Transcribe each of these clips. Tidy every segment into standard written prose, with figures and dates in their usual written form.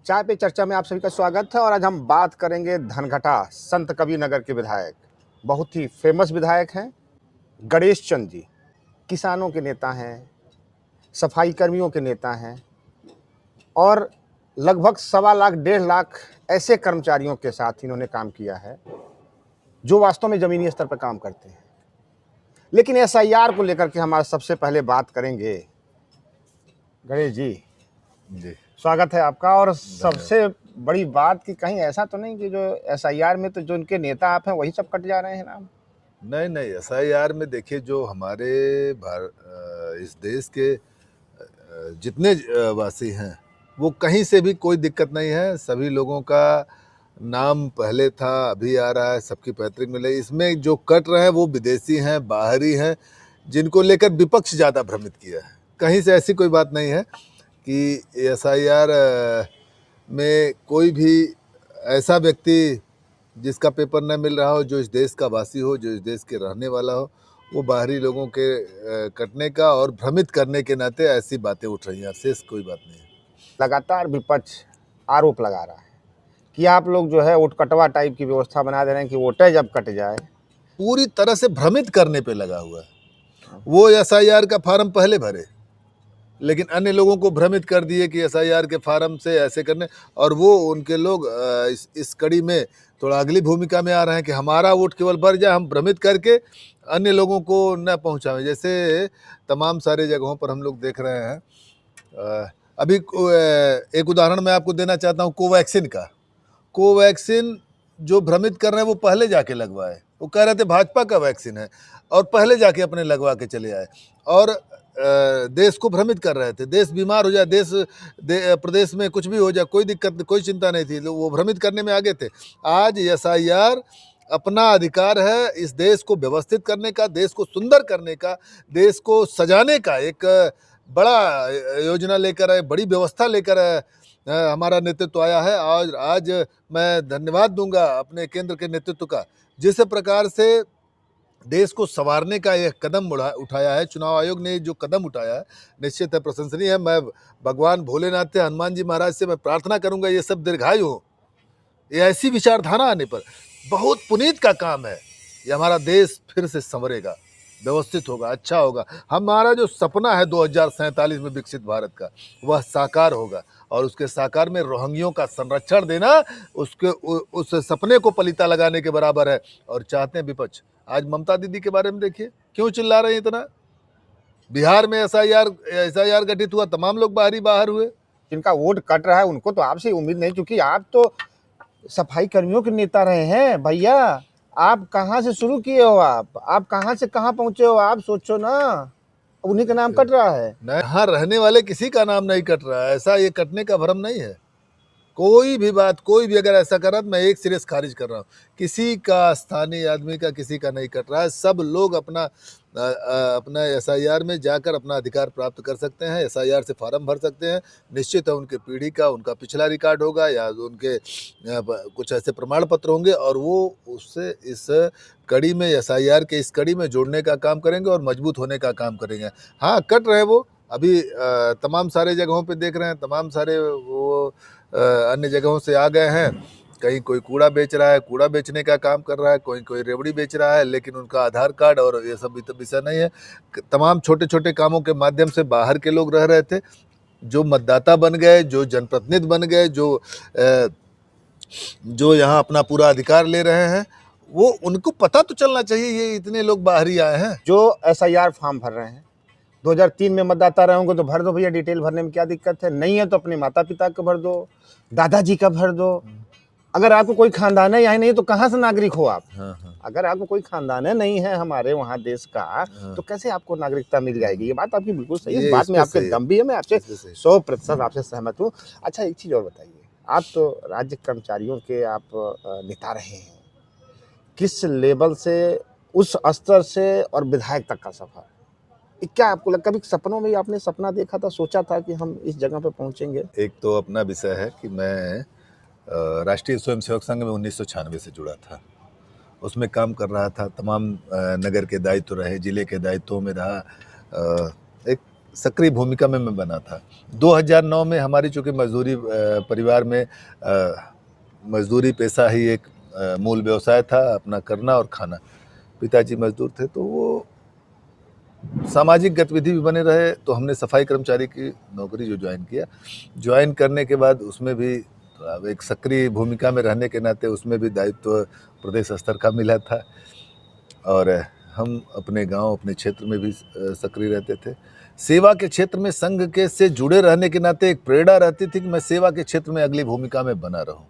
चाय पे चर्चा में आप सभी का स्वागत है और आज हम बात करेंगे धनघटा संत कबीर नगर के विधायक, बहुत ही फेमस विधायक हैं गणेश चंद जी। किसानों के नेता हैं, सफाई कर्मियों के नेता हैं और लगभग 1.25 लाख 1.5 लाख ऐसे कर्मचारियों के साथ इन्होंने काम किया है जो वास्तव में जमीनी स्तर पर काम करते हैं। लेकिन एसआईआर को लेकर के हमारा सबसे पहले बात करेंगे। गणेश जी, स्वागत है आपका। और सबसे बड़ी बात कि कहीं ऐसा तो नहीं कि जो एसआईआर में तो जो उनके नेता आप हैं वही सब कट जा रहे हैं नाम? नहीं, एसआईआर में देखिए, जो हमारे इस देश के जितने वासी हैं वो कहीं से भी कोई दिक्कत नहीं है। सभी लोगों का नाम पहले था, अभी आ रहा है, सबकी पैतृक मिले। इसमें जो कट रहे हैं वो विदेशी हैं, बाहरी हैं, जिनको लेकर विपक्ष ज़्यादा भ्रमित किया है। कहीं से ऐसी कोई बात नहीं है कि एसआईआर में कोई भी ऐसा व्यक्ति जिसका पेपर न मिल रहा हो, जो इस देश का वासी हो, जो इस देश के रहने वाला हो, वो बाहरी लोगों के कटने का और भ्रमित करने के नाते ऐसी बातें उठ रही हैं। शेष कोई बात नहीं है। लगातार विपक्ष आरोप लगा रहा है कि आप लोग जो है वोट कटवा टाइप की व्यवस्था बना दे रहे हैं कि वोटें जब कट जाए। पूरी तरह से भ्रमित करने पे लगा हुआ है। वो एसआईआर का फार्म पहले भरे, लेकिन अन्य लोगों को भ्रमित कर दिए कि एसआईआर के फार्म से ऐसे करने, और वो उनके लोग इस कड़ी में थोड़ा अगली भूमिका में आ रहे हैं कि हमारा वोट केवल बढ़ जाए, हम भ्रमित करके अन्य लोगों को न पहुंचाएं। जैसे तमाम सारे जगहों पर हम लोग देख रहे हैं। अभी एक उदाहरण मैं आपको देना चाहता हूं कोवैक्सीन का। कोवैक्सीन जो भ्रमित कर रहे हैं वो पहले जाके लगवाए। वो कह रहे थे भाजपा का वैक्सीन है और पहले जाके अपने लगवा के चले आए और देश को भ्रमित कर रहे थे। देश बीमार हो जाए, प्रदेश में कुछ भी हो जाए, कोई दिक्कत, कोई चिंता नहीं थी, वो भ्रमित करने में आगे थे। आज एसआईआर अपना अधिकार है इस देश को व्यवस्थित करने का, देश को सुंदर करने का, देश को सजाने का एक बड़ा योजना लेकर आए, बड़ी व्यवस्था लेकर हमारा नेतृत्व आया है। और आज मैं धन्यवाद दूंगा अपने केंद्र के नेतृत्व का, जिस प्रकार से देश को संवारने का यह कदम उठाया है। चुनाव आयोग ने जो कदम उठाया है निश्चित है प्रशंसनीय है। मैं भगवान भोलेनाथ से, हनुमान जी महाराज से मैं प्रार्थना करूंगा ये सब दीर्घायु हो। ये ऐसी विचारधारा आने पर बहुत पुनीत का काम है। ये हमारा देश फिर से संवरेगा, व्यवस्थित होगा, अच्छा होगा। हमारा जो सपना है 2047 में विकसित भारत का, वह साकार होगा और उसके साकार में रोहिंग्यों का संरक्षण देना उस सपने को पलीता लगाने के बराबर है। और चाहते हैं विपक्ष। आज ममता दीदी के बारे में देखिए, क्यों चिल्ला रहे हैं इतना। बिहार में एसआईआर गठित हुआ, तमाम लोग बाहर हुए। जिनका वोट कट रहा है उनको तो आपसे उम्मीद नहीं, क्योंकि आप तो सफाई कर्मियों के नेता रहे हैं भैया। आप कहाँ से शुरू किए हो, आप कहाँ से कहाँ पहुंचे हो, आप सोचो ना। उन्हीं का नाम कट रहा है। यहाँ रहने वाले किसी का नाम नहीं कट रहा है। ऐसा ये कटने का भ्रम नहीं है। कोई भी बात, कोई भी अगर ऐसा कर रहा है तो मैं एक सिरे से खारिज कर रहा हूँ। किसी का, स्थानीय आदमी का किसी का नहीं कट रहा है। सब लोग अपना एसआईआर में जाकर अपना अधिकार प्राप्त कर सकते हैं। एसआईआर से फार्म भर सकते हैं। निश्चित है उनके पीढ़ी का, उनका पिछला रिकॉर्ड होगा या उनके कुछ ऐसे प्रमाण पत्र होंगे और वो उससे इस कड़ी में, एसआईआर के इस कड़ी में जोड़ने का काम करेंगे और मजबूत होने का काम करेंगे। हाँ, कट रहे वो अभी तमाम सारे जगहों पे देख रहे हैं। तमाम सारे वो अन्य जगहों से आ गए हैं। कहीं कोई कूड़ा बेच रहा है, कूड़ा बेचने का काम कर रहा है, कोई रेवड़ी बेच रहा है, लेकिन उनका आधार कार्ड और ये सब विषय नहीं है। तमाम छोटे छोटे कामों के माध्यम से बाहर के लोग रह रहे थे, जो मतदाता बन गए, जो जनप्रतिनिधि बन गए, जो यहाँ अपना पूरा अधिकार ले रहे हैं, वो उनको पता तो चलना चाहिए ये इतने लोग बाहरी आए हैं। जो एसआईआर फॉर्म भर रहे हैं, 2003 में मतदाता रहे होंगे तो भर दो भैया, डिटेल भरने में क्या दिक्कत है। नहीं है तो अपने माता पिता का भर दो, दादाजी का भर दो। अगर आपको कोई खानदान है यहाँ नहीं तो कहाँ से नागरिक हो आप? अगर आपको कोई खानदान है नहीं है हमारे वहाँ देश का, तो कैसे आपको नागरिकता मिल जाएगी? ये बात आपकी बिल्कुल सही है। इस बात में आपके दम भी है, मैं आपसे 100% आपसे सहमत हूँ। अच्छा, एक चीज़ और बताइए, आप तो राज्य कर्मचारियों के आप नेता रहे हैं, किस लेवल से, उस स्तर से और विधायक तक का सफर, क्या आपको लगता, कभी सपनों में आपने सपना देखा था, सोचा था कि हम इस जगह पे पहुंचेंगे? एक तो अपना विषय है कि मैं राष्ट्रीय स्वयंसेवक संघ में 1996 से जुड़ा था। उसमें काम कर रहा था। तमाम नगर के दायित्व रहे, जिले के दायित्वों में रहा। एक सक्रिय भूमिका में मैं बना था। 2009 में हमारी चूँकि मजदूरी परिवार में मजदूरी पेशा ही एक मूल व्यवसाय था, अपना करना और खाना। पिताजी मजदूर थे, तो वो सामाजिक गतिविधि भी बने रहे, तो हमने सफाई कर्मचारी की नौकरी जो ज्वाइन किया। ज्वाइन करने के बाद उसमें भी अब एक सक्रिय भूमिका में रहने के नाते उसमें भी दायित्व प्रदेश स्तर का मिला था, और हम अपने गांव, अपने क्षेत्र में भी सक्रिय रहते थे। सेवा के क्षेत्र में संघ के से जुड़े रहने के नाते एक प्रेरणा रहती थी कि मैं सेवा के क्षेत्र में अगली भूमिका में बना रहूं।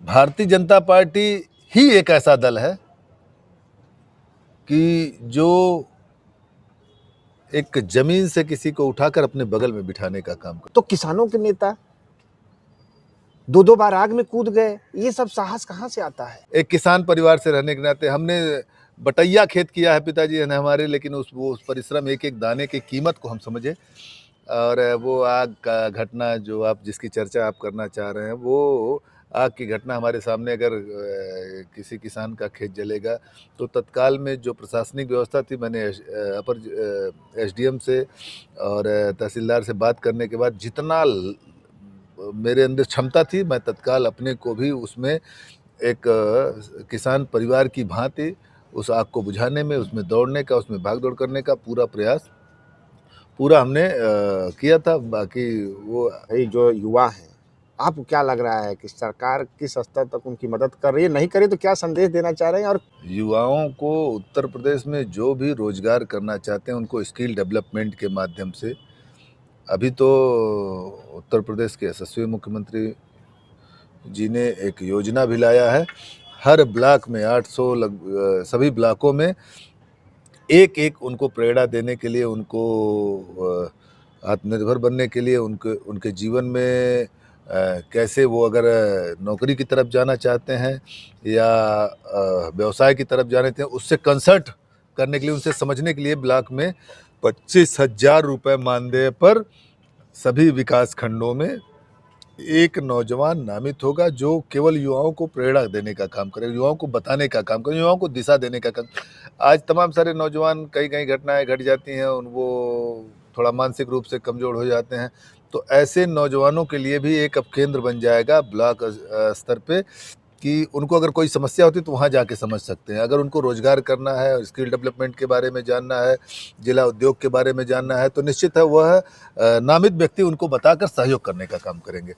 भारतीय जनता पार्टी ही एक ऐसा दल है कि जो एक जमीन से किसी को उठाकर अपने बगल में बिठाने का काम करता। तो किसानों के नेता 2-2 बार आग में कूद गए, ये सब साहस कहाँ से आता है? एक किसान परिवार से रहने के नाते हमने बटैया खेत किया है पिताजी ने हमारे, लेकिन उस परिश्रम, एक एक दाने की कीमत को हम समझे। और वो आग का घटना जो आप जिसकी चर्चा आप करना चाह रहे हैं, वो आग की घटना हमारे सामने अगर किसी किसान का खेत जलेगा तो तत्काल में जो प्रशासनिक व्यवस्था थी, मैंने अपर एसडीएम से और तहसीलदार से बात करने के बाद जितना मेरे अंदर क्षमता थी, मैं तत्काल अपने को भी उसमें एक किसान परिवार की भांति उस आग को बुझाने में, उसमें दौड़ने का, उसमें भाग दौड़ करने का पूरा हमने किया था। बाकी वो भाई जो युवा हैं, आपको क्या लग रहा है कि सरकार किस स्तर तक उनकी मदद कर रही है? नहीं करे तो क्या संदेश देना चाह रहे हैं? और युवाओं को उत्तर प्रदेश में जो भी रोजगार करना चाहते हैं उनको स्किल डेवलपमेंट के माध्यम से, अभी तो उत्तर प्रदेश के यशस्वी मुख्यमंत्री जी ने एक योजना भी लाया है। हर ब्लॉक में 800 सभी ब्लॉकों में एक एक उनको प्रेरणा देने के लिए, उनको आत्मनिर्भर बनने के लिए, उनके जीवन में कैसे वो अगर नौकरी की तरफ जाना चाहते हैं या व्यवसाय की तरफ जाना चाहते हैं, उससे कंसल्ट करने के लिए, उनसे समझने के लिए ब्लॉक में 25,000 रुपये मानदेय पर सभी विकास खंडों में एक नौजवान नामित होगा जो केवल युवाओं को प्रेरणा देने का काम करे, युवाओं को बताने का काम करे, युवाओं को दिशा देने का काम। आज तमाम सारे नौजवान, कई कई घटनाएं घट जाती हैं, वो थोड़ा मानसिक रूप से कमज़ोर हो जाते हैं, तो ऐसे नौजवानों के लिए भी एक अब केंद्र बन जाएगा ब्लॉक स्तर पे कि उनको अगर कोई समस्या होती है तो वहाँ जाके समझ सकते हैं। अगर उनको रोज़गार करना है, स्किल डेवलपमेंट के बारे में जानना है, जिला उद्योग के बारे में जानना है, तो निश्चित है वह नामित व्यक्ति उनको बताकर सहयोग करने का काम करेंगे।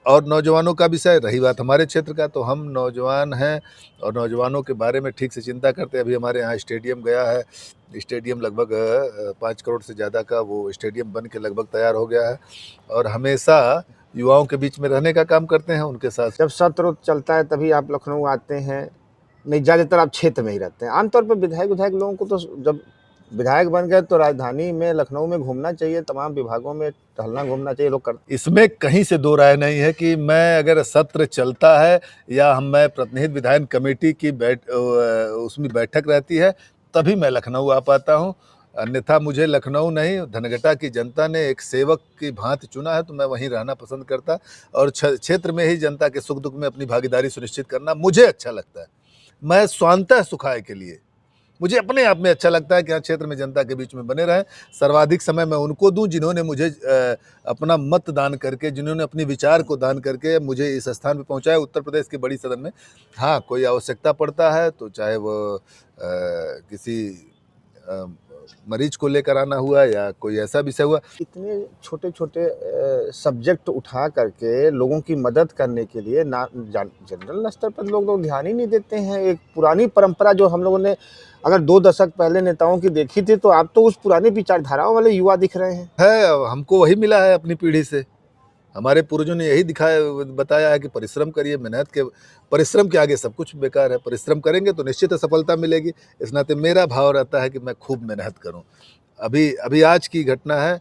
और नौजवानों का विषय, रही बात हमारे क्षेत्र का, तो हम नौजवान हैं और नौजवानों के बारे में ठीक से चिंता करते हैं। अभी हमारे यहाँ स्टेडियम गया है, स्टेडियम लगभग 5 करोड़ से ज़्यादा का वो स्टेडियम बन के लगभग तैयार हो गया है, और हमेशा युवाओं के बीच में रहने का काम करते हैं, उनके साथ। जब सत्र चलता है तभी आप लखनऊ आते हैं? नहीं, ज़्यादातर आप क्षेत्र में ही रहते हैं। आमतौर पर विधायक लोगों को तो जब विधायक बन गए तो राजधानी में, लखनऊ में घूमना चाहिए, तमाम विभागों में टहलना घूमना चाहिए, लोग करते। इसमें कहीं से दो राय नहीं है कि मैं अगर सत्र चलता है या मैं प्रतिनिधि विधायन कमेटी की उसमें बैठक रहती है तभी मैं लखनऊ आ पाता हूँ, अन्यथा मुझे लखनऊ नहीं, धनघटा की जनता ने एक सेवक की भांति चुना है, तो मैं वहीं रहना पसंद करता, और क्षेत्र में ही जनता के सुख दुख में अपनी भागीदारी सुनिश्चित करना मुझे अच्छा लगता है। मैं स्वांतः सुखाय के लिए, मुझे अपने आप में अच्छा लगता है कि हाँ, क्षेत्र में जनता के बीच में बने रहें। सर्वाधिक समय मैं उनको दूं जिन्होंने मुझे अपना मत दान करके, जिन्होंने अपने विचार को दान करके मुझे इस स्थान पे पहुंचाया, उत्तर प्रदेश की बड़ी सदन में। हाँ, कोई आवश्यकता पड़ता है तो चाहे वो किसी मरीज को लेकर आना हुआ या कोई ऐसा विषय हुआ। इतने छोटे छोटे सब्जेक्ट उठा करके लोगों की मदद करने के लिए जनरल स्तर पर लोग ध्यान ही नहीं देते हैं। एक पुरानी परंपरा जो हम लोगों ने अगर 2 दशक पहले नेताओं की देखी थी, तो आप तो उस पुरानी विचारधाराओं वाले युवा दिख रहे हैं। हमको वही मिला है अपनी पीढ़ी से। हमारे पूर्वजों ने यही बताया है कि परिश्रम करिए, परिश्रम के आगे सब कुछ बेकार है। परिश्रम करेंगे तो निश्चित सफलता मिलेगी। इस नाते मेरा भाव रहता है कि मैं खूब मेहनत करूं। अभी आज की घटना है,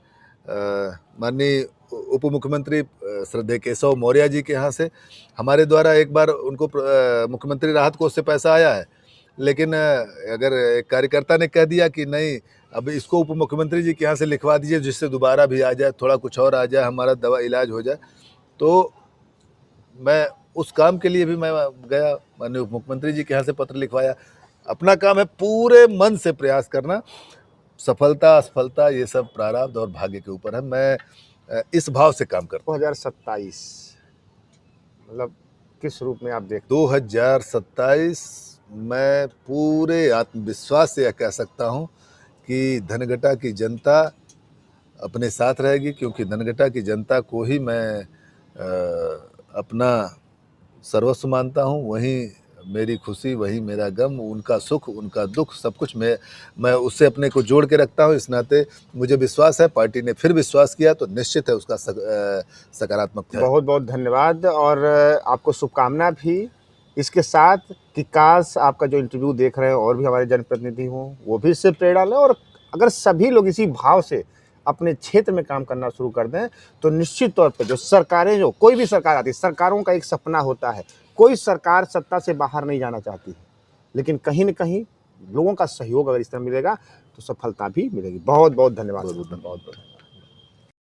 माननीय उप मुख्यमंत्री श्रद्धेय केशव मौर्य जी के यहाँ से हमारे द्वारा एक बार उनको मुख्यमंत्री राहत कोष से पैसा आया है, लेकिन अगर एक कार्यकर्ता ने कह दिया कि नहीं, अब इसको उप मुख्यमंत्री जी के यहाँ से लिखवा दीजिए जिससे दोबारा भी आ जाए, थोड़ा कुछ और आ जाए, हमारा दवा इलाज हो जाए, तो मैं उस काम के लिए भी मैं गया, माननीय उप मुख्यमंत्री जी के यहाँ से पत्र लिखवाया। अपना काम है पूरे मन से प्रयास करना। सफलता असफलता ये सब प्रारब्ध और भाग्य के ऊपर है। मैं इस भाव से काम करता 2027 मतलब किस रूप में आप देखते हूँ। 2027 मैं पूरे आत्मविश्वास से यह कह सकता हूँ कि धनघटा की जनता अपने साथ रहेगी, क्योंकि धनघटा की जनता को ही मैं अपना सर्वस्व मानता हूँ। वहीं मेरी खुशी, वहीं मेरा गम, उनका सुख, उनका दुख, सब कुछ मैं उससे अपने को जोड़ के रखता हूँ। इस नाते मुझे विश्वास है, पार्टी ने फिर विश्वास किया तो निश्चित है उसका सकारात्मक है। बहुत बहुत धन्यवाद और आपको शुभकामना भी इसके साथ कि काश आपका जो इंटरव्यू देख रहे हैं और भी हमारे जनप्रतिनिधि हों, वो भी इससे प्रेरणा लें और अगर सभी लोग इसी भाव से अपने क्षेत्र में काम करना शुरू कर दें तो निश्चित तौर पे जो सरकारें, जो कोई भी सरकार आती है, सरकारों का एक सपना होता है, कोई सरकार सत्ता से बाहर नहीं जाना चाहती है, लेकिन कहीं न कहीं लोगों का सहयोग अगर इस तरह मिलेगा तो सफलता भी मिलेगी। बहुत बहुत धन्यवाद। बहुत बहुत